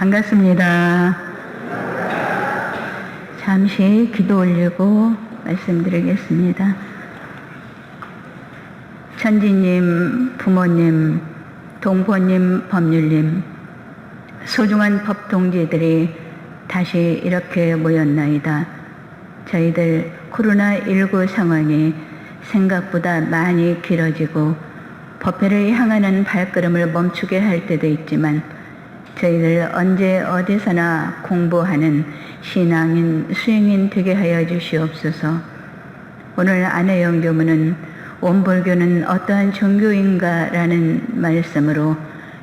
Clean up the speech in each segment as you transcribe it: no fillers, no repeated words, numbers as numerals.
반갑습니다. 잠시 기도 올리고 말씀드리겠습니다. 천지님, 부모님, 동포님, 법률님, 소중한 법동지들이 다시 이렇게 모였나이다. 저희들 코로나19 상황이 생각보다 많이 길어지고 법회를 향하는 발걸음을 멈추게 할 때도 있지만 저희들 언제 어디서나 공부하는 신앙인, 수행인 되게 하여 주시옵소서. 오늘 안혜영 교무는 원불교는 어떠한 종교인가 라는 말씀으로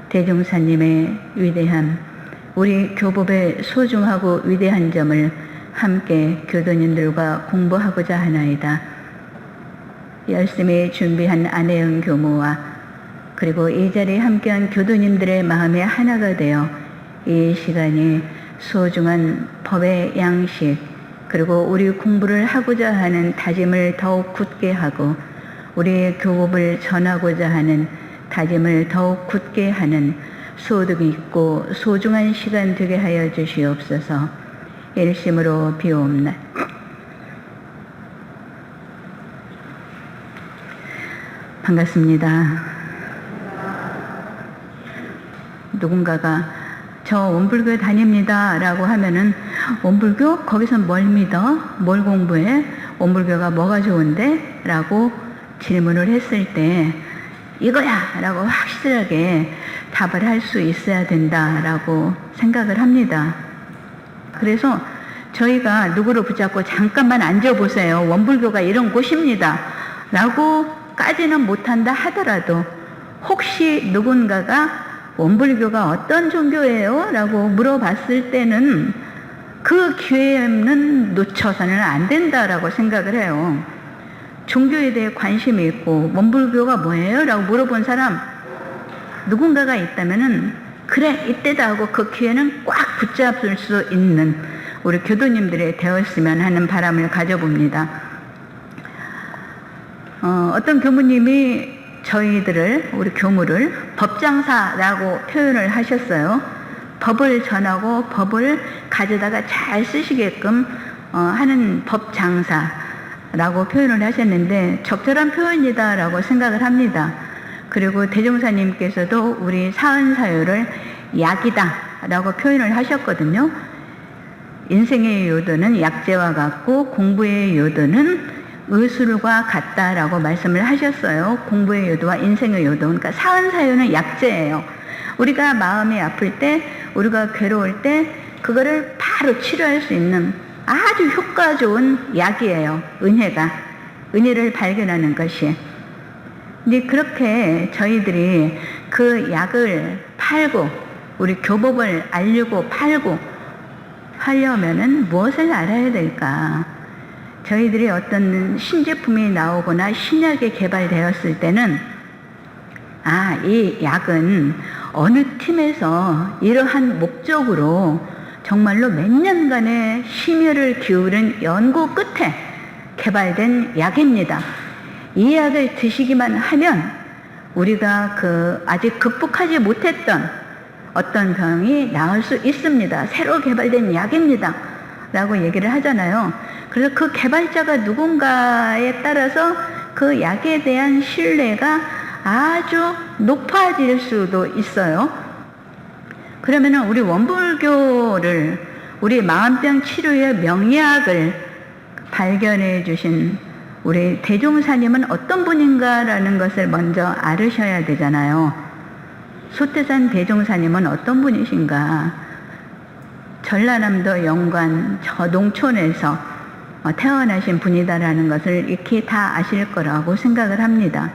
대종사님의 위대함, 우리 교법의 소중하고 위대한 점을 함께 교도님들과 공부하고자 하나이다. 열심히 준비한 안혜영 교무와 그리고 이 자리에 함께한 교도님들의 마음이 하나가 되어 이 시간이 소중한 법의 양식 그리고 우리 공부를 하고자 하는 다짐을 더욱 굳게 하고 우리의 교법을 전하고자 하는 다짐을 더욱 굳게 하는 소득이 있고 소중한 시간 되게 하여 주시옵소서. 일심으로 비옵나. 반갑습니다. 누군가가 저 원불교 다닙니다 라고 하면은 원불교? 거기서 뭘 믿어? 뭘 공부해? 원불교가 뭐가 좋은데? 라고 질문을 했을 때 이거야! 라고 확실하게 답을 할 수 있어야 된다라고 생각을 합니다. 그래서 저희가 누구를 붙잡고 잠깐만 앉아보세요. 원불교가 이런 곳입니다. 라고까지는 못한다 하더라도 혹시 누군가가 원불교가 어떤 종교예요? 라고 물어봤을 때는 그 기회는 놓쳐서는 안 된다라고 생각을 해요. 종교에 대해 관심이 있고 원불교가 뭐예요? 라고 물어본 사람 누군가가 있다면은 그래 이때다 하고 그 기회는 꽉 붙잡을 수 있는 우리 교도님들이 되었으면 하는 바람을 가져봅니다. 어떤 교무님이 저희들을 우리 교무를 법장사라고 표현을 하셨어요. 법을 전하고 법을 가져다가 잘 쓰시게끔 하는 법장사라고 표현을 하셨는데 적절한 표현이다라고 생각을 합니다. 그리고 대종사님께서도 우리 사은사유를 약이다 라고 표현을 하셨거든요. 인생의 요도는 약재와 같고 공부의 요도는 의술과 같다라고 말씀을 하셨어요. 공부의 요도와 인생의 요도. 그러니까 사은사유는 약재예요. 우리가 마음이 아플 때, 우리가 괴로울 때 그거를 바로 치료할 수 있는 아주 효과 좋은 약이에요. 은혜가. 은혜를 발견하는 것이. 근데 그렇게 저희들이 그 약을 팔고 우리 교법을 알리고 팔고 하려면은 무엇을 알아야 될까? 저희들이 어떤 신제품이 나오거나 신약이 개발되었을 때는 이 약은 어느 팀에서 이러한 목적으로 정말로 몇 년간의 심혈을 기울인 연구 끝에 개발된 약입니다. 이 약을 드시기만 하면 우리가 아직 극복하지 못했던 어떤 병이 나을 수 있습니다. 새로 개발된 약입니다. 라고 얘기를 하잖아요. 그래서 그 개발자가 누군가에 따라서 그 약에 대한 신뢰가 아주 높아질 수도 있어요. 그러면은 우리 원불교를 우리 마음병 치료의 명약을 발견해 주신 우리 대종사님은 어떤 분인가라는 것을 먼저 알으셔야 되잖아요. 소태산 대종사님은 어떤 분이신가? 전라남도 영관 저 농촌에서 태어나신 분이다라는 것을 익히 다 아실 거라고 생각을 합니다.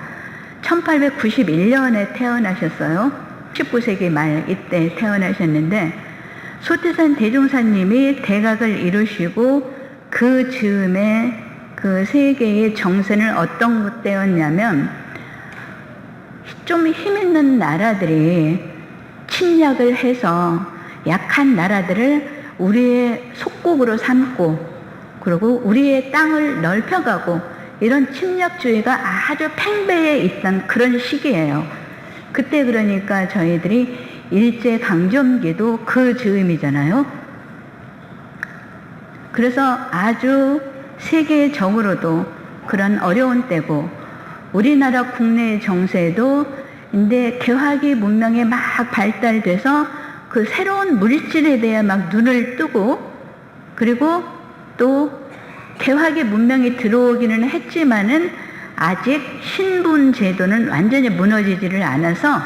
1891년에 태어나셨어요. 19세기 말 이때 태어나셨는데 소태산 대종사님이 대각을 이루시고 그 즈음에 그 세계의 정세는 어떤 때였냐면 좀 힘있는 나라들이 침략을 해서 약한 나라들을 우리의 속국으로 삼고 그리고 우리의 땅을 넓혀가고 이런 침략주의가 아주 팽배해 있던 그런 시기예요. 그때 그러니까 저희들이 일제강점기도 그 즈음이잖아요. 그래서 아주 세계적으로도 그런 어려운 때고, 우리나라 국내 정세도 이제 개화기 문명이 막 발달돼서 그 새로운 물질에 대해 막 눈을 뜨고, 그리고 또 개화기 문명이 들어오기는 했지만은 아직 신분 제도는 완전히 무너지지를 않아서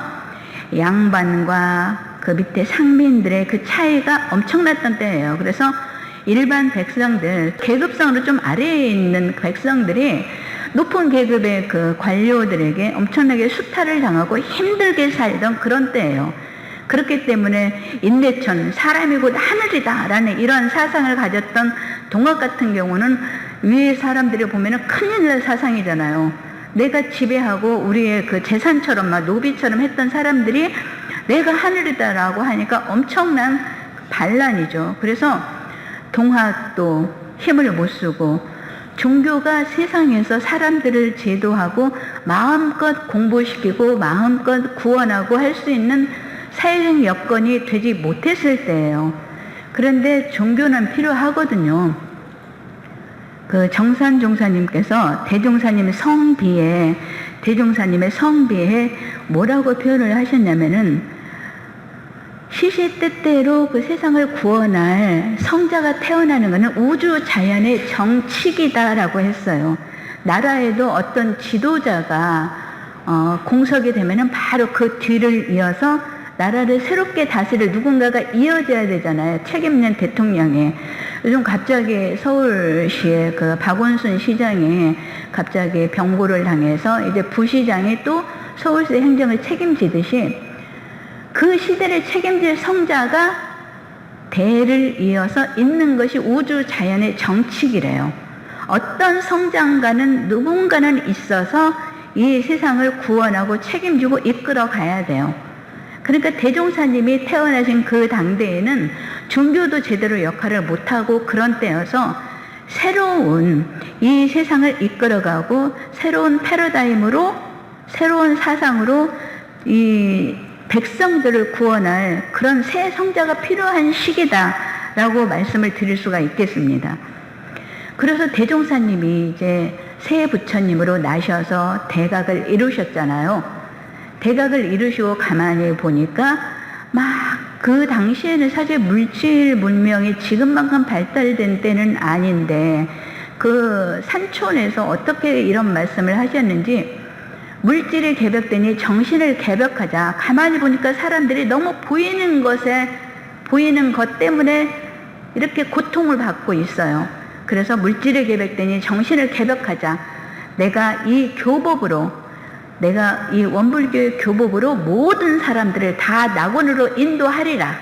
양반과 그 밑에 상민들의 그 차이가 엄청났던 때예요. 그래서 일반 백성들, 계급상으로 좀 아래에 있는 백성들이 높은 계급의 그 관료들에게 엄청나게 수탈을 당하고 힘들게 살던 그런 때예요. 그렇기 때문에 인대천, 사람이 곧 하늘이다 라는 이런 사상을 가졌던 동학 같은 경우는 위에 사람들이 보면은 큰일 날 사상이잖아요. 내가 지배하고 우리의 그 재산처럼 막 노비처럼 했던 사람들이 내가 하늘이다 라고 하니까 엄청난 반란이죠. 그래서 동학도 힘을 못 쓰고, 종교가 세상에서 사람들을 제도하고 마음껏 공부시키고 마음껏 구원하고 할 수 있는 사회적 여건이 되지 못했을 때예요. 그런데 종교는 필요하거든요. 그 정산 종사님께서 대종사님의 성비에 뭐라고 표현을 하셨냐면은, 시시때때로 그 세상을 구원할 성자가 태어나는 것은 우주 자연의 정칙이다라고 했어요. 나라에도 어떤 지도자가 공석이 되면은 바로 그 뒤를 이어서 나라를 새롭게 다스릴 누군가가 이어져야 되잖아요. 책임있는 대통령이. 요즘 갑자기 서울시의 그 박원순 시장이 갑자기 병고를 당해서 이제 부시장이 또 서울시 행정을 책임지듯이 그 시대를 책임질 성자가 대를 이어서 있는 것이 우주 자연의 정칙이래요. 어떤 성장가는 누군가는 있어서 이 세상을 구원하고 책임지고 이끌어 가야 돼요. 그러니까 대종사님이 태어나신 그 당대에는 종교도 제대로 역할을 못하고 그런 때여서 새로운 이 세상을 이끌어가고 새로운 패러다임으로, 새로운 사상으로 이 백성들을 구원할 그런 새 성자가 필요한 시기다라고 말씀을 드릴 수가 있겠습니다. 그래서 대종사님이 이제 새 부처님으로 나셔서 대각을 이루셨잖아요. 대각을 이루시고 가만히 보니까 막 그 당시에는 사실 물질 문명이 지금만큼 발달된 때는 아닌데, 그 산촌에서 어떻게 이런 말씀을 하셨는지, 물질이 개벽되니 정신을 개벽하자. 가만히 보니까 사람들이 너무 보이는 것 때문에 이렇게 고통을 받고 있어요. 그래서 물질이 개벽되니 정신을 개벽하자. 내가 이 원불교의 교법으로 모든 사람들을 다 낙원으로 인도하리라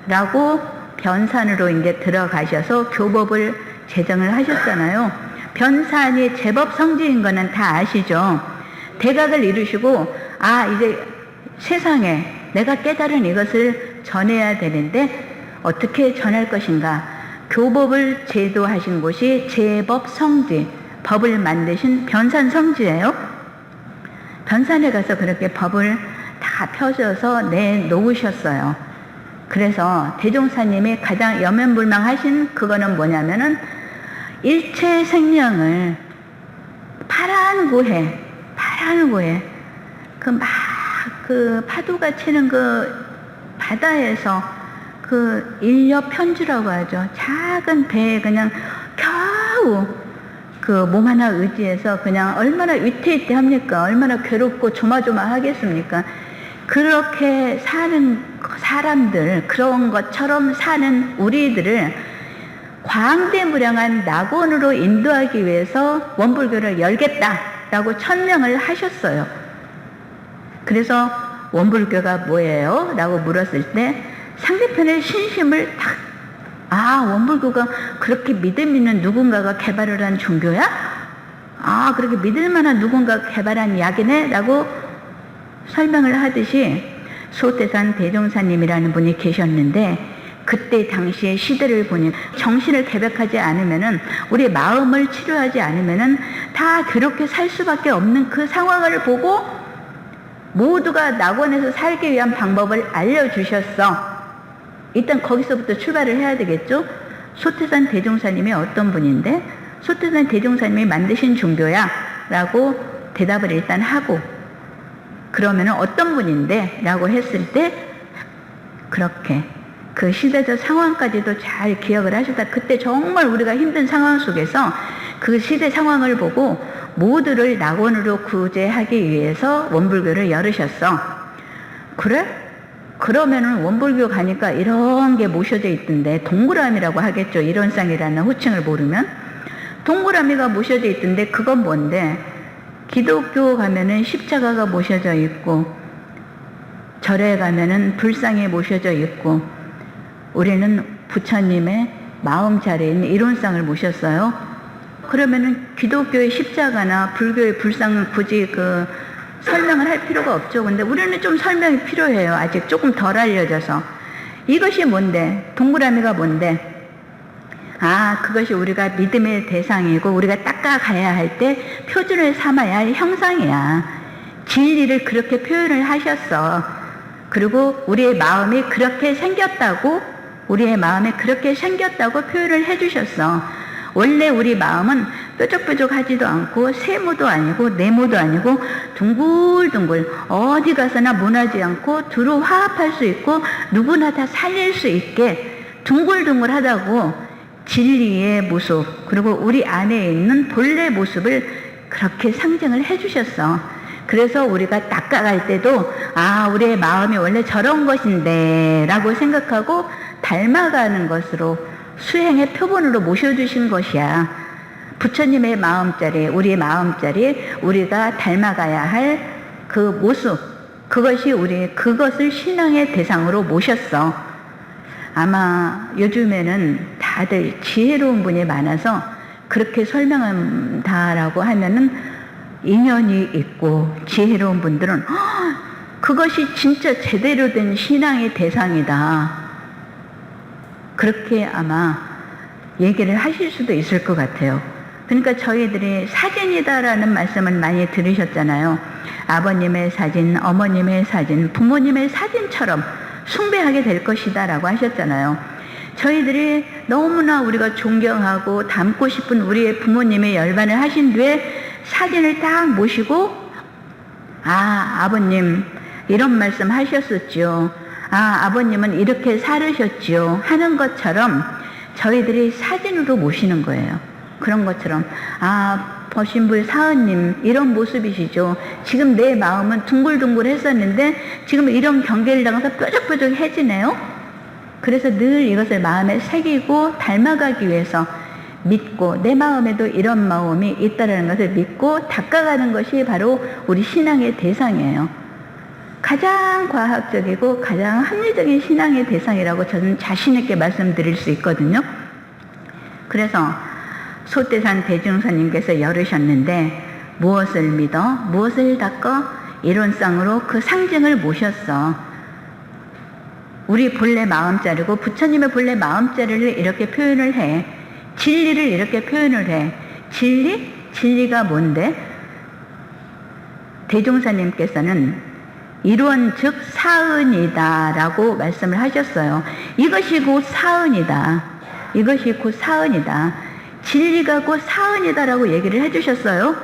라고 변산으로 이제 들어가셔서 교법을 제정을 하셨잖아요. 변산이 제법 성지인 거는 다 아시죠? 대각을 이루시고, 이제 세상에 내가 깨달은 이것을 전해야 되는데 어떻게 전할 것인가. 교법을 제도하신 곳이 제법 성지, 법을 만드신 변산 성지예요. 변산에 가서 그렇게 법을 다 펴셔서 내놓으셨어요. 그래서 대종사님이 가장 여면불망하신 그거는 뭐냐면은, 일체 생명을 파란 고해 그 파도가 치는 그 바다에서 그 인력 편주라고 하죠. 작은 배에 그냥 겨우 그 몸 하나 의지해서 그냥 얼마나 위태위태합니까? 얼마나 괴롭고 조마조마하겠습니까? 그렇게 사는 사람들, 그런 것처럼 사는 우리들을 광대무량한 낙원으로 인도하기 위해서 원불교를 열겠다라고 천명을 하셨어요. 그래서 원불교가 뭐예요? 라고 물었을 때 상대편의 신심을 딱, 원불교가 그렇게 믿음 있는 누군가가 개발을 한 종교야? 그렇게 믿을 만한 누군가가 개발한 약이네? 라고 설명을 하듯이 소태산 대종사님이라는 분이 계셨는데, 그때 당시의 시대를 보니 정신을 개벽하지 않으면은, 우리 마음을 치료하지 않으면은 다 그렇게 살 수밖에 없는 그 상황을 보고 모두가 낙원에서 살기 위한 방법을 알려주셨어. 일단 거기서부터 출발을 해야 되겠죠. 소태산 대종사님이 어떤 분인데, 소태산 대종사님이 만드신 종교야 라고 대답을 일단 하고, 그러면 어떤 분인데 라고 했을 때 그렇게 그 시대적 상황까지도 잘 기억을 하셨다. 그때 정말 우리가 힘든 상황 속에서 그 시대 상황을 보고 모두를 낙원으로 구제하기 위해서 원불교를 열으셨어. 그래? 그러면은 원불교 가니까 이런 게 모셔져 있던데, 동그라미라고 하겠죠. 일원상이라는 호칭을 모르면. 동그라미가 모셔져 있던데 그건 뭔데? 기독교 가면은 십자가가 모셔져 있고, 절에 가면은 불상이 모셔져 있고, 우리는 부처님의 마음자리에 있는 일원상을 모셨어요. 그러면은 기독교의 십자가나 불교의 불상은 굳이 설명을 할 필요가 없죠. 근데 우리는 좀 설명이 필요해요. 아직 조금 덜 알려져서. 이것이 뭔데? 동그라미가 뭔데? 그것이 우리가 믿음의 대상이고 우리가 닦아가야 할 때 표준을 삼아야 할 형상이야. 진리를 그렇게 표현을 하셨어. 그리고 우리의 마음이 그렇게 생겼다고 표현을 해주셨어. 원래 우리 마음은 뾰족뾰족하지도 않고 세모도 아니고 네모도 아니고 둥글둥글 어디 가서나 무너지 않고 두루 화합할 수 있고 누구나 다 살릴 수 있게 둥글둥글하다고, 진리의 모습, 그리고 우리 안에 있는 본래 모습을 그렇게 상징을 해주셨어. 그래서 우리가 닦아갈 때도 우리의 마음이 원래 저런 것인데 라고 생각하고 닮아가는 것으로 수행의 표본으로 모셔주신 것이야. 부처님의 마음자리, 우리의 마음자리, 우리가 닮아가야 할 그 모습, 그것을 신앙의 대상으로 모셨어. 아마 요즘에는 다들 지혜로운 분이 많아서 그렇게 설명한다라고 하면은 인연이 있고 지혜로운 분들은 그것이 진짜 제대로 된 신앙의 대상이다, 그렇게 아마 얘기를 하실 수도 있을 것 같아요. 그러니까 저희들이 사진이다라는 말씀을 많이 들으셨잖아요. 아버님의 사진, 어머님의 사진, 부모님의 사진처럼 숭배하게 될 것이다 라고 하셨잖아요. 저희들이 너무나 우리가 존경하고 닮고 싶은 우리의 부모님의 열반을 하신 뒤에 사진을 딱 모시고 아버님 이런 말씀 하셨었죠, 아버님은 이렇게 살으셨죠 하는 것처럼 저희들이 사진으로 모시는 거예요. 그런 것처럼 버신불 사은님 이런 모습이시죠. 지금 내 마음은 둥글둥글 했었는데 지금 이런 경계를 당해서 뾰족뾰족해지네요. 그래서 늘 이것을 마음에 새기고 닮아가기 위해서 믿고, 내 마음에도 이런 마음이 있다는 것을 믿고 닦아가는 것이 바로 우리 신앙의 대상이에요. 가장 과학적이고 가장 합리적인 신앙의 대상이라고 저는 자신 있게 말씀드릴 수 있거든요. 그래서 소태산 대종사님께서 열으셨는데 무엇을 믿어? 무엇을 닦어? 일원상으로 그 상징을 모셨어. 우리 본래 마음자리고 부처님의 본래 마음자리를 이렇게 표현을 해. 진리를 이렇게 표현을 해. 진리가 뭔데? 대종사님께서는 일원 즉 사은이다 라고 말씀을 하셨어요. 이것이 곧 사은이다. 진리가 곧 사은이다 라고 얘기를 해주셨어요.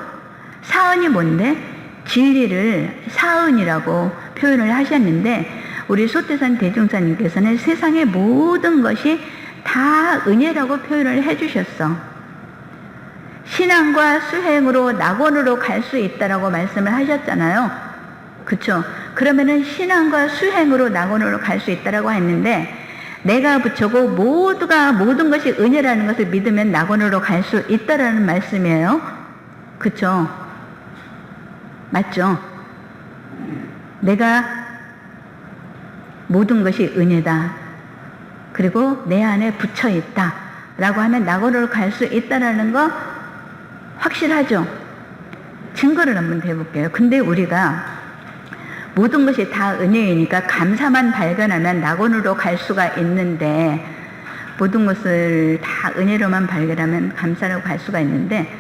사은이 뭔데? 진리를 사은이라고 표현을 하셨는데, 우리 소태산 대종사님께서는 세상의 모든 것이 다 은혜라고 표현을 해주셨어. 신앙과 수행으로 낙원으로 갈 수 있다라고 말씀을 하셨잖아요. 그쵸? 그러면은 신앙과 수행으로 낙원으로 갈 수 있다라고 했는데, 내가 부처고 모든 것이 은혜라는 것을 믿으면 낙원으로 갈 수 있다라는 말씀이에요. 그쵸? 맞죠? 내가 모든 것이 은혜다, 그리고 내 안에 부처 있다 라고 하면 낙원으로 갈 수 있다라는 거 확실하죠? 증거를 한번 대볼게요. 근데 우리가 모든 것이 다 은혜이니까 감사만 발견하면 낙원으로 갈 수가 있는데, 모든 것을 다 은혜로만 발견하면 감사라고 갈 수가 있는데,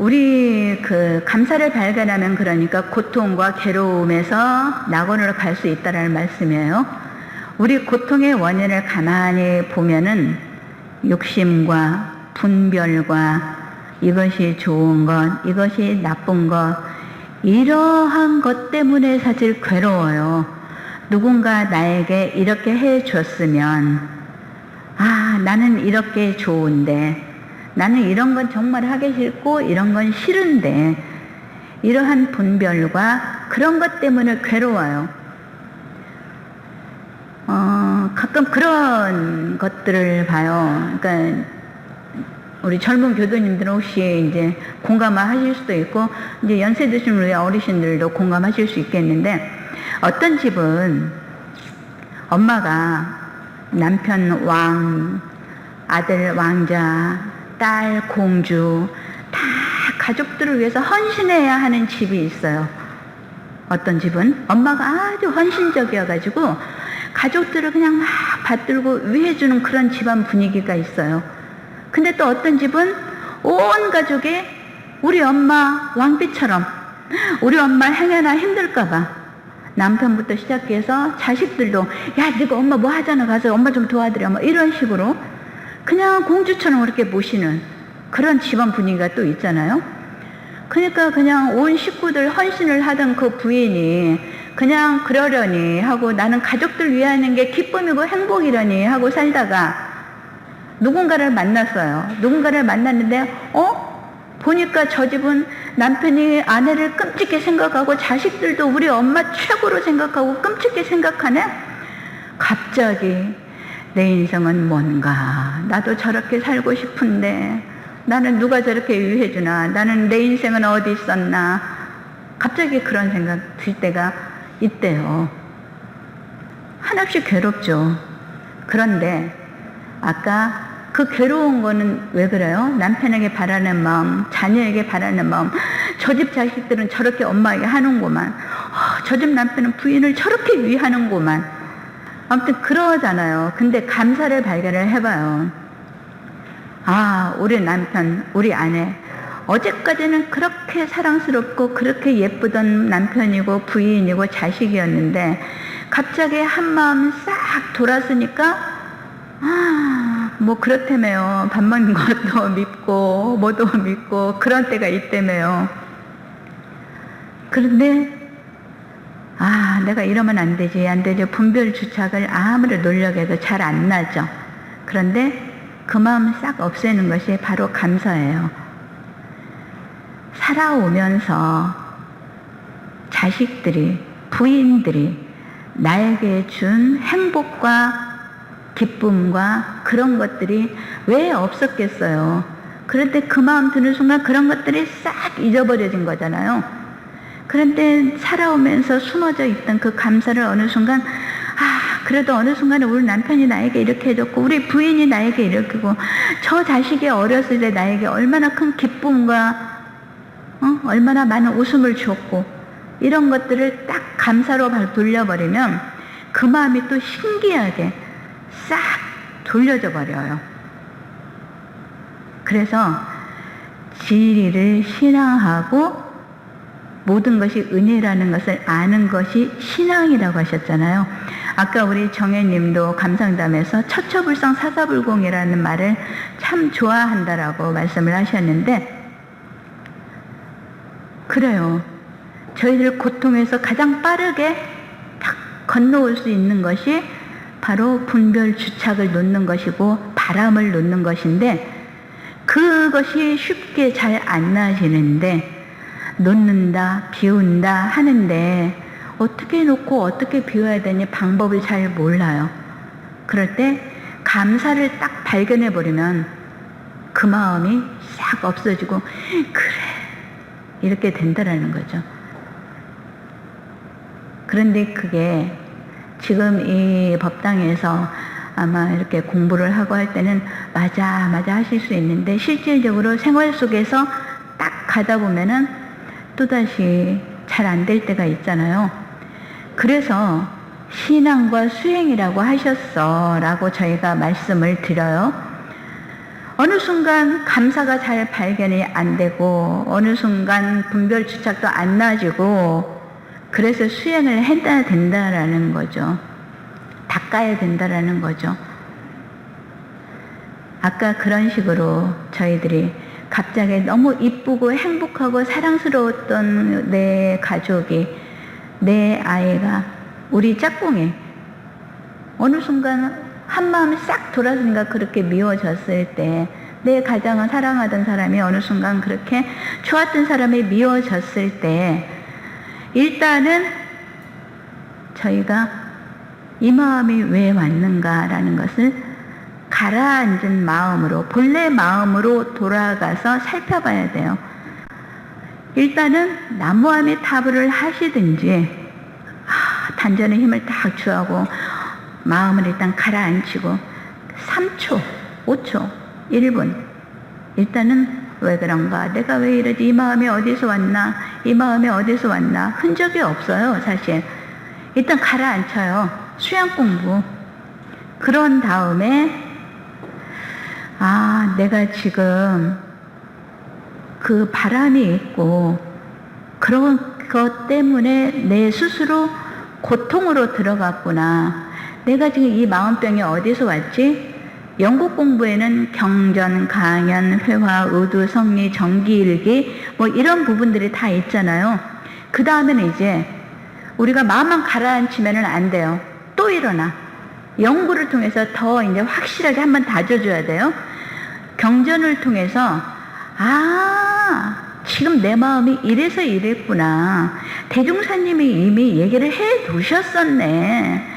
우리 그 감사를 발견하면 그러니까 고통과 괴로움에서 낙원으로 갈 수 있다라는 말씀이에요. 우리 고통의 원인을 가만히 보면은 욕심과 분별과 이것이 좋은 것, 이것이 나쁜 것, 이러한 것 때문에 사실 괴로워요. 누군가 나에게 이렇게 해줬으면, 아, 나는 이렇게 좋은데, 나는 이런 건 정말 하기 싫고 이런 건 싫은데, 이러한 분별과 그런 것 때문에 괴로워요. 가끔 그런 것들을 봐요. 그러니까 우리 젊은 교도님들은 혹시 이제 공감하실 수도 있고, 이제 연세 드신 우리 어르신들도 공감하실 수 있겠는데, 어떤 집은 엄마가 남편 왕, 아들 왕자, 딸 공주, 다 가족들을 위해서 헌신해야 하는 집이 있어요. 어떤 집은 엄마가 아주 헌신적이어가지고 가족들을 그냥 막 받들고 위해주는 그런 집안 분위기가 있어요. 근데 또 어떤 집은 온 가족이 우리 엄마 왕비처럼, 우리 엄마 행여나 힘들까봐 남편부터 시작해서 자식들도, 야, 네가 엄마 뭐 하잖아, 가서 엄마 좀 도와드려, 뭐 이런 식으로 그냥 공주처럼 그렇게 모시는 그런 집안 분위기가 또 있잖아요. 그러니까 그냥 온 식구들 헌신을 하던 그 부인이 그냥 그러려니 하고, 나는 가족들 위하는 게 기쁨이고 행복이려니 하고 살다가 누군가를 만났어요. 누군가를 만났는데 보니까 저 집은 남편이 아내를 끔찍히 생각하고 자식들도 우리 엄마 최고로 생각하고 끔찍히 생각하네. 갑자기 내 인생은 뭔가, 나도 저렇게 살고 싶은데 나는 누가 저렇게 위해주나, 나는 내 인생은 어디 있었나, 갑자기 그런 생각 들 때가 있대요. 한없이 괴롭죠. 그런데 아까 그 괴로운 거는 왜 그래요? 남편에게 바라는 마음, 자녀에게 바라는 마음, 저 집 자식들은 저렇게 엄마에게 하는구만, 저 집 남편은 부인을 저렇게 위하는구만, 아무튼 그러잖아요. 근데 감사를 발견을 해봐요. 아, 우리 남편, 우리 아내, 어제까지는 그렇게 사랑스럽고 그렇게 예쁘던 남편이고 부인이고 자식이었는데 갑자기 한마음 싹 돌았으니까, 뭐 그렇다며요. 밥 먹는 것도 밉고 뭐도 밉고 그런 때가 있다며요. 그런데 내가 이러면 안 되지 분별 주착을 아무리 노력해도 잘 안 나죠. 그런데 그 마음 싹 없애는 것이 바로 감사예요. 살아오면서 자식들이, 부인들이 나에게 준 행복과 기쁨과 그런 것들이 왜 없었겠어요. 그런데 그 마음 드는 순간 그런 것들이 싹 잊어버려진 거잖아요. 그런데 살아오면서 숨어져 있던 그 감사를 어느 순간, 그래도 어느 순간에 우리 남편이 나에게 이렇게 해줬고 우리 부인이 나에게 이렇게 하고 저 자식이 어렸을 때 나에게 얼마나 큰 기쁨과 얼마나 많은 웃음을 줬고, 이런 것들을 딱 감사로 돌려버리면 그 마음이 또 신기하게 싹 돌려져 버려요. 그래서 진리를 신앙하고 모든 것이 은혜라는 것을 아는 것이 신앙이라고 하셨잖아요. 아까 우리 정혜님도 감상담에서 처처불상 사사불공이라는 말을 참 좋아한다라고 말씀을 하셨는데, 그래요. 저희들 고통에서 가장 빠르게 딱 건너올 수 있는 것이 바로 분별 주착을 놓는 것이고 바람을 놓는 것인데, 그것이 쉽게 잘 안 나시는데, 놓는다, 비운다 하는데 어떻게 놓고 어떻게 비워야 되니 방법을 잘 몰라요. 그럴 때 감사를 딱 발견해 버리면 그 마음이 싹 없어지고, 그래, 이렇게 된다라는 거죠. 그런데 그게 지금 이 법당에서 아마 이렇게 공부를 하고 할 때는 맞아 하실 수 있는데, 실질적으로 생활 속에서 딱 가다 보면은 또다시 잘 안 될 때가 있잖아요. 그래서 신앙과 수행이라고 하셨어 라고 저희가 말씀을 드려요. 어느 순간 감사가 잘 발견이 안 되고 어느 순간 분별 주착도 안 나아지고 그래서 수행을 해야 된다라는 거죠. 닦아야 된다라는 거죠. 아까 그런 식으로 저희들이 갑자기 너무 이쁘고 행복하고 사랑스러웠던 내 가족이, 내 아이가, 우리 짝꿍이 어느 순간 한마음 싹 돌아서니까 그렇게 미워졌을 때, 내 가장을 사랑하던 사람이 어느 순간 그렇게 좋았던 사람이 미워졌을 때, 일단은 저희가 이 마음이 왜 왔는가라는 것을 가라앉은 마음으로, 본래 마음으로 돌아가서 살펴봐야 돼요. 일단은 나무함이 타부를 하시든지 단전의 힘을 딱 주하고 마음을 일단 가라앉히고 3초, 5초, 1분 일단은 왜 그런가? 내가 왜 이러지? 이 마음이 어디서 왔나? 이 마음이 어디서 왔나? 흔적이 없어요, 사실. 일단 가라앉혀요. 수양 공부. 그런 다음에 내가 지금 그 바람이 있고 그런 것 때문에 내 스스로 고통으로 들어갔구나. 내가 지금 이 마음병이 어디서 왔지? 연극 공부에는 경전, 강연, 회화, 의두, 성리, 정기일기 뭐 이런 부분들이 다 있잖아요. 그 다음에는 이제 우리가 마음만 가라앉히면 안 돼요. 또 일어나. 연구를 통해서 더 이제 확실하게 한번 다져줘야 돼요. 경전을 통해서 지금 내 마음이 이래서 이랬구나. 대종사님이 이미 얘기를 해 두셨었네.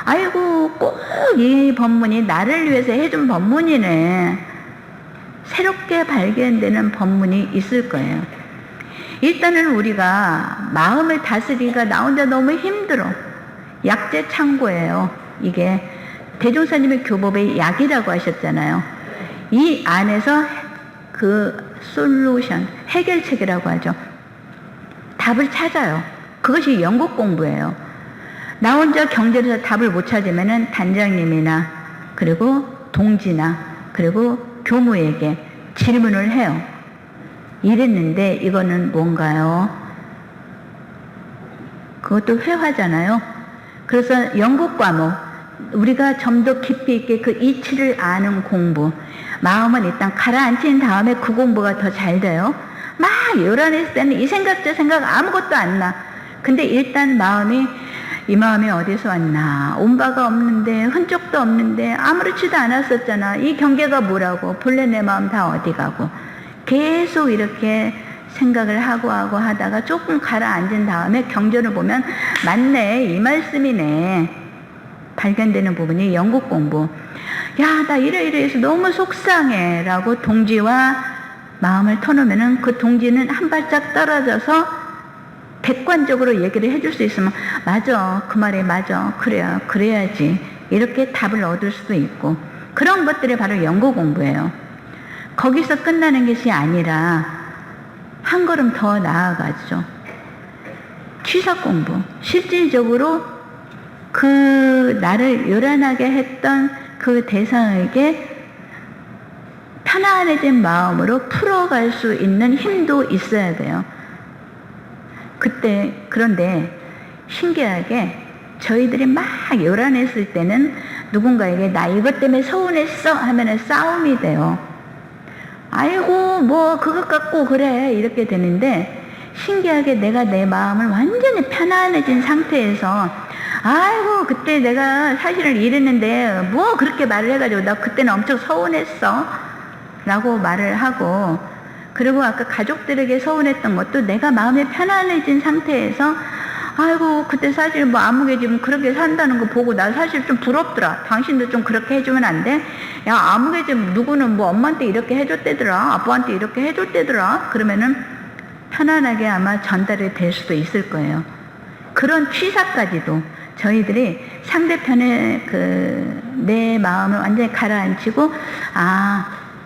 아이고 꼭 이 법문이 나를 위해서 해준 법문이네. 새롭게 발견되는 법문이 있을 거예요. 일단은 우리가 마음을 다스리기가 나 혼자 너무 힘들어. 약재 창고예요. 이게 대종사님의 교법의 약이라고 하셨잖아요. 이 안에서 그 솔루션, 해결책이라고 하죠. 답을 찾아요. 그것이 연극 공부예요. 나 혼자 경전에서 답을 못 찾으면은 단장님이나 그리고 동지나 그리고 교무에게 질문을 해요. 이랬는데 이거는 뭔가요? 그것도 회화잖아요. 그래서 연극 과목, 우리가 좀 더 깊이 있게 그 이치를 아는 공부, 마음은 일단 가라앉힌 다음에 그 공부가 더 잘 돼요. 막 요란했을 때는 이 생각 저 생각 아무것도 안 나. 근데 일단 이 마음이 어디서 왔나? 온 바가 없는데 흔적도 없는데 아무렇지도 않았었잖아. 이 경계가 뭐라고? 본래 내 마음 다 어디 가고? 계속 이렇게 생각을 하고 하다가 조금 가라앉은 다음에 경전을 보면 맞네, 이 말씀이네. 발견되는 부분이 연극 공부. 야, 나 이래서 너무 속상해 라고 동지와 마음을 터놓으면은 그 동지는 한 발짝 떨어져서 객관적으로 얘기를 해줄 수 있으면 맞아, 그 말이 맞아, 그래야지 이렇게 답을 얻을 수도 있고, 그런 것들이 바로 연극 공부예요. 거기서 끝나는 것이 아니라 한 걸음 더 나아가죠. 취사 공부. 실질적으로 그 나를 요란하게 했던 그 대상에게 편안해진 마음으로 풀어갈 수 있는 힘도 있어야 돼요. 그런데 신기하게 저희들이 막 요란했을 때는 누군가에게 나 이것 때문에 서운했어 하면은 싸움이 돼요. 아이고 뭐 그것 갖고 그래 이렇게 되는데, 신기하게 내가 내 마음을 완전히 편안해진 상태에서 아이고 그때 내가 사실은 이랬는데 뭐 그렇게 말을 해가지고 나 그때는 엄청 서운했어 라고 말을 하고, 그리고 아까 가족들에게 서운했던 것도 내가 마음이 편안해진 상태에서 아이고 그때 사실 뭐 아무개 지금 그렇게 산다는 거 보고 나 사실 좀 부럽더라. 당신도 좀 그렇게 해주면 안 돼? 야 아무개 좀 누구는 뭐 엄마한테 이렇게 해줬대더라, 아빠한테 이렇게 해줬대더라. 그러면은 편안하게 아마 전달이 될 수도 있을 거예요. 그런 취사까지도 저희들이 상대편의 내 마음을 완전히 가라앉히고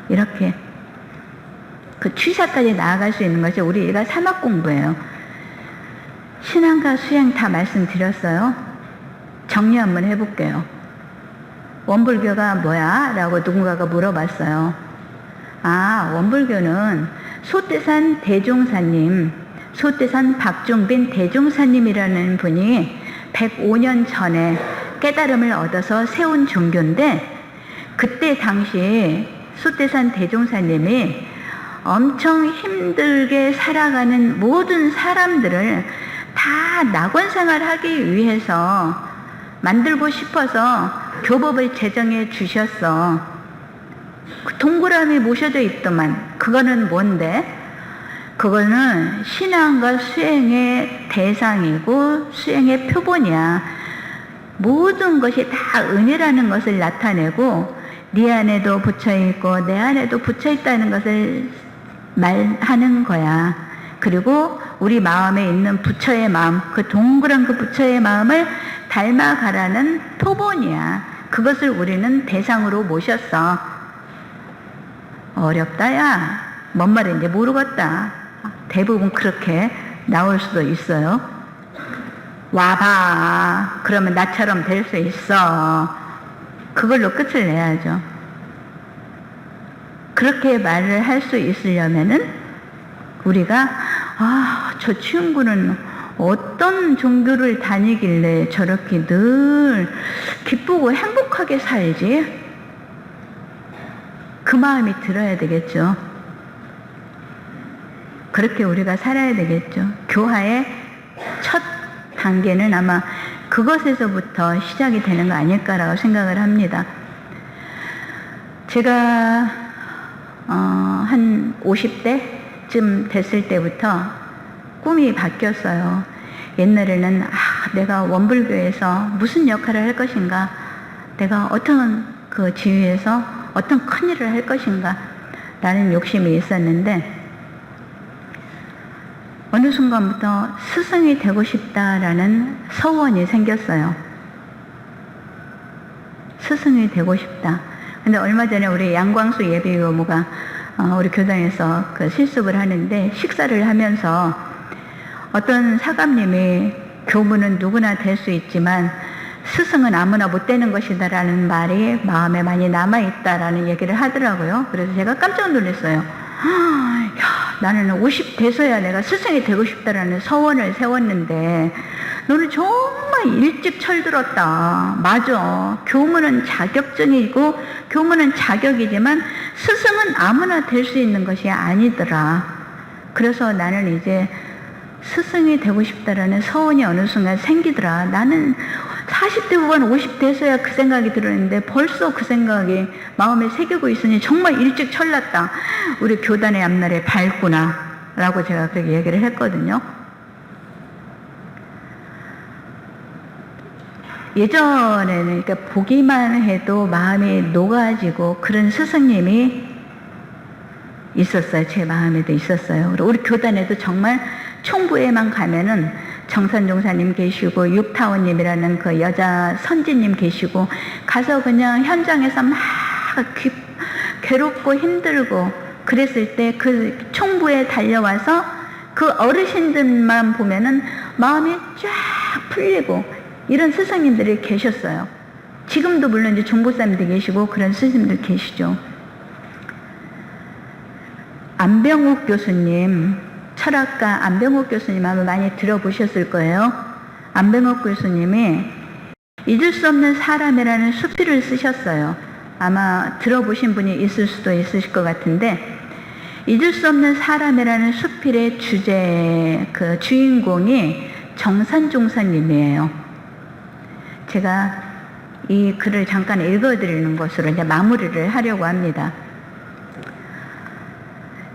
이렇게 그 취사까지 나아갈 수 있는 것이 우리가 사막 공부예요. 신앙과 수행 다 말씀드렸어요. 정리 한번 해볼게요. 원불교가 뭐야? 라고 누군가가 물어봤어요. 원불교는 소태산 대종사님, 소태산 박종빈 대종사님이라는 분이 105년 전에 깨달음을 얻어서 세운 종교인데, 그때 당시 소태산 대종사님이 엄청 힘들게 살아가는 모든 사람들을 다 낙원생활 하기 위해서 만들고 싶어서 교법을 제정해 주셨어. 그 동그라미 모셔져 있더만. 그거는 뭔데? 그거는 신앙과 수행의 대상이고 수행의 표본이야. 모든 것이 다 은혜라는 것을 나타내고, 네 안에도 붙여있고 내 안에도 붙여있다는 것을 말하는 거야. 그리고 우리 마음에 있는 부처의 마음, 그 동그란 그 부처의 마음을 닮아가라는 표본이야. 그것을 우리는 대상으로 모셨어. 어렵다, 야. 뭔 말인지 모르겠다. 대부분 그렇게 나올 수도 있어요. 와봐. 그러면 나처럼 될 수 있어. 그걸로 끝을 내야죠. 그렇게 말을 할 수 있으려면은 우리가 저 친구는 어떤 종교를 다니길래 저렇게 늘 기쁘고 행복하게 살지? 그 마음이 들어야 되겠죠. 그렇게 우리가 살아야 되겠죠. 교화의 첫 단계는 아마 그것에서부터 시작이 되는 거 아닐까라고 생각을 합니다. 제가 한 50대쯤 됐을 때부터 꿈이 바뀌었어요. 옛날에는 내가 원불교에서 무슨 역할을 할 것인가, 내가 어떤 그 지위에서 어떤 큰 일을 할 것인가 라는 욕심이 있었는데, 어느 순간부터 스승이 되고 싶다라는 서원이 생겼어요. 스승이 되고 싶다. 근데 얼마 전에 우리 양광수 예비교무가 우리 교단에서 그 실습을 하는데, 식사를 하면서 어떤 사감님이 교무는 누구나 될 수 있지만 스승은 아무나 못 되는 것이다라는 말이 마음에 많이 남아있다라는 얘기를 하더라고요. 그래서 제가 깜짝 놀랐어요. 나는 50 돼서야 내가 스승이 되고 싶다라는 서원을 세웠는데 너는 정말 일찍 철들었다. 맞아. 교무는 자격증이고 교무는 자격이지만 스승은 아무나 될 수 있는 것이 아니더라. 그래서 나는 이제 스승이 되고 싶다라는 서원이 어느 순간 생기더라. 나는 40대 후반 50대에서야 그 생각이 들었는데 벌써 그 생각이 마음에 새기고 있으니 정말 일찍 철났다. 우리 교단의 앞날에 밝구나 라고 제가 그렇게 얘기를 했거든요. 예전에는 그러니까 보기만 해도 마음이 녹아지고 그런 스승님이 있었어요. 제 마음에도 있었어요. 우리 교단에도 정말 총부에만 가면은 정산종사님 계시고 육타원님이라는 그 여자 선지님 계시고, 가서 그냥 현장에서 막 괴롭고 힘들고 그랬을 때 그 총부에 달려와서 그 어르신들만 보면은 마음이 쫙 풀리고 이런 스승님들이 계셨어요. 지금도 물론 이제 종보사님들 계시고 그런 스승님들 계시죠. 안병욱 교수님, 철학가 안병욱 교수님 아마 많이 들어보셨을 거예요. 안병욱 교수님이 잊을 수 없는 사람이라는 수필을 쓰셨어요. 아마 들어보신 분이 있을 수도 있으실 것 같은데, 잊을 수 없는 사람이라는 수필의 주제, 그 주인공이 정산종사님이에요. 제가 이 글을 잠깐 읽어드리는 것으로 이제 마무리를 하려고 합니다.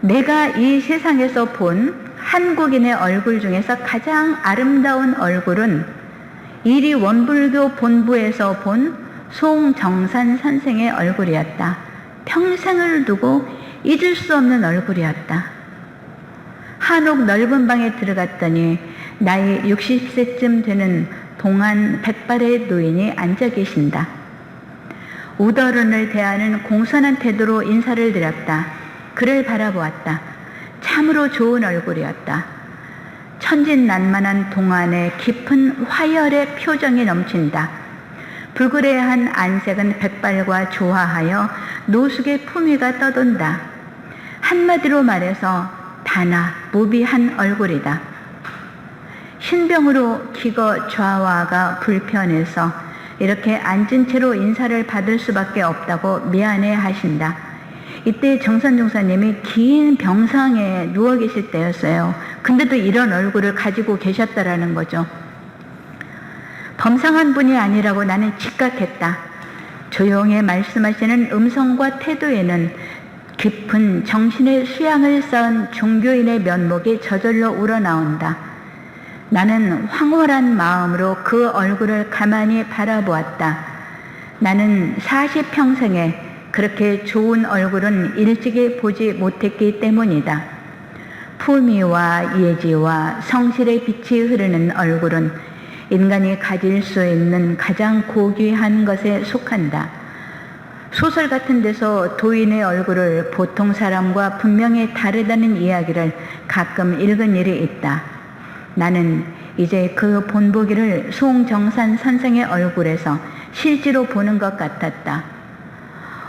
내가 이 세상에서 본 한국인의 얼굴 중에서 가장 아름다운 얼굴은 이리 원불교 본부에서 본 송정산 선생의 얼굴이었다. 평생을 두고 잊을 수 없는 얼굴이었다. 한옥 넓은 방에 들어갔더니 나이 60세쯤 되는 동안 백발의 노인이 앉아 계신다. 우더른을 대하는 공손한 태도로 인사를 드렸다. 그를 바라보았다. 참으로 좋은 얼굴이었다. 천진난만한 동안에 깊은 화열의 표정이 넘친다. 불그레한 안색은 백발과 조화하여 노숙의 품위가 떠돈다. 한마디로 말해서 단아, 무비한 얼굴이다. 신병으로 기거 좌와가 불편해서 이렇게 앉은 채로 인사를 받을 수밖에 없다고 미안해 하신다. 이때 정선 종사님이 긴 병상에 누워 계실 때였어요. 근데도 이런 얼굴을 가지고 계셨다라는 거죠. 범상한 분이 아니라고 나는 직각했다. 조용히 말씀하시는 음성과 태도에는 깊은 정신의 수양을 쌓은 종교인의 면목이 저절로 우러나온다. 나는 황홀한 마음으로 그 얼굴을 가만히 바라보았다. 나는 40평생에 그렇게 좋은 얼굴은 일찍이 보지 못했기 때문이다. 품위와 예지와 성실의 빛이 흐르는 얼굴은 인간이 가질 수 있는 가장 고귀한 것에 속한다. 소설 같은 데서 도인의 얼굴을 보통 사람과 분명히 다르다는 이야기를 가끔 읽은 일이 있다. 나는 이제 그 본보기를 송정산 선생의 얼굴에서 실제로 보는 것 같았다.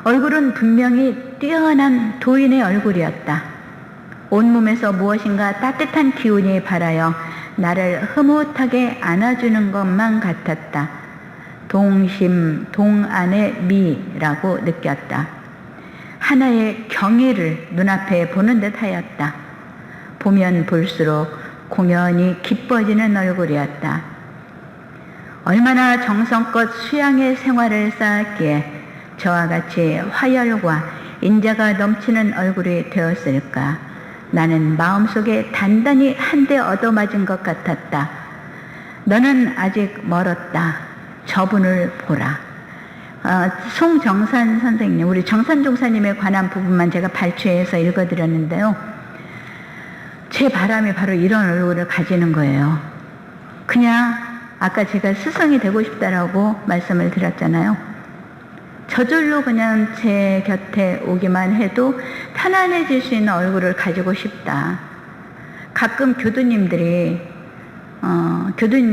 얼굴은 분명히 뛰어난 도인의 얼굴이었다. 온몸에서 무엇인가 따뜻한 기운이 발하여 나를 흐뭇하게 안아주는 것만 같았다. 동심, 동안의 미라고 느꼈다. 하나의 경애를 눈앞에 보는 듯 하였다. 보면 볼수록 공연히 기뻐지는 얼굴이었다. 얼마나 정성껏 수양의 생활을 쌓았기에 저와 같이 화열과 인자가 넘치는 얼굴이 되었을까. 나는 마음속에 단단히 한 대 얻어맞은 것 같았다. 너는 아직 멀었다. 저분을 보라. 송정산 선생님, 우리 정산 종사님에 관한 부분만 제가 발췌해서 읽어드렸는데요. 제 바람이 바로 이런 얼굴을 가지는 거예요. 그냥 아까 제가 스승이 되고 싶다라고 말씀을 드렸잖아요. 저절로 그냥 제 곁에 오기만 해도 편안해질 수 있는 얼굴을 가지고 싶다. 가끔 교도님들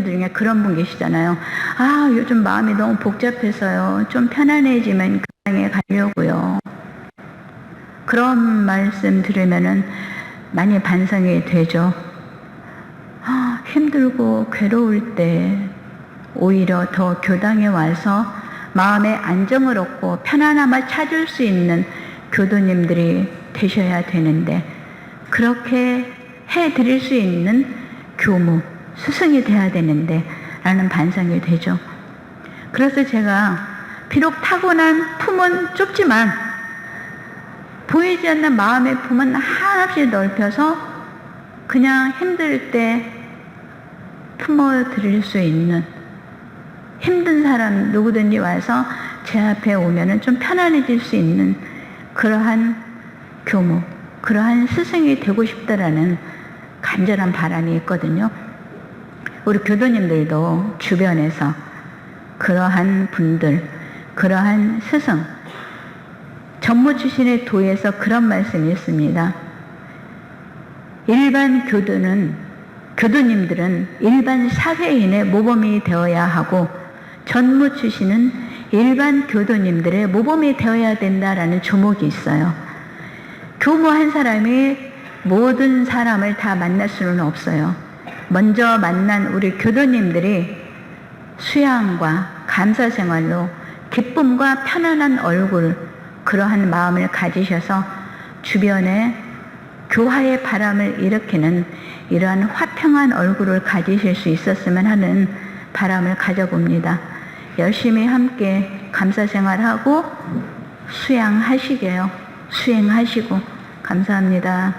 중에 그런 분 계시잖아요. 아, 요즘 마음이 너무 복잡해서요. 좀 편안해지면 그 땅에 가려고요. 그런 말씀 들으면은 많이 반성이 되죠. 힘들고 괴로울 때 오히려 더 교당에 와서 마음의 안정을 얻고 편안함을 찾을 수 있는 교도님들이 되셔야 되는데 그렇게 해드릴 수 있는 교무, 스승이 돼야 되는데 라는 반성이 되죠. 그래서 제가 비록 타고난 품은 좁지만 보이지 않는 마음의 품은 한없이 넓혀서 그냥 힘들 때 품어드릴 수 있는, 힘든 사람 누구든지 와서 제 앞에 오면은 좀 편안해질 수 있는 그러한 교무, 그러한 스승이 되고 싶다라는 간절한 바람이 있거든요. 우리 교도님들도 주변에서 그러한 분들, 그러한 스승, 전무 출신의 도에서 그런 말씀이 있습니다. 일반 교도님들은 일반 사회인의 모범이 되어야 하고 전무 출신은 일반 교도님들의 모범이 되어야 된다라는 조목이 있어요. 교무 한 사람이 모든 사람을 다 만날 수는 없어요. 먼저 만난 우리 교도님들이 수양과 감사 생활로 기쁨과 편안한 얼굴, 그러한 마음을 가지셔서 주변에 교화의 바람을 일으키는 이러한 화평한 얼굴을 가지실 수 있었으면 하는 바람을 가져봅니다. 열심히 함께 감사 생활하고 수양하시게요. 수행하시고 감사합니다.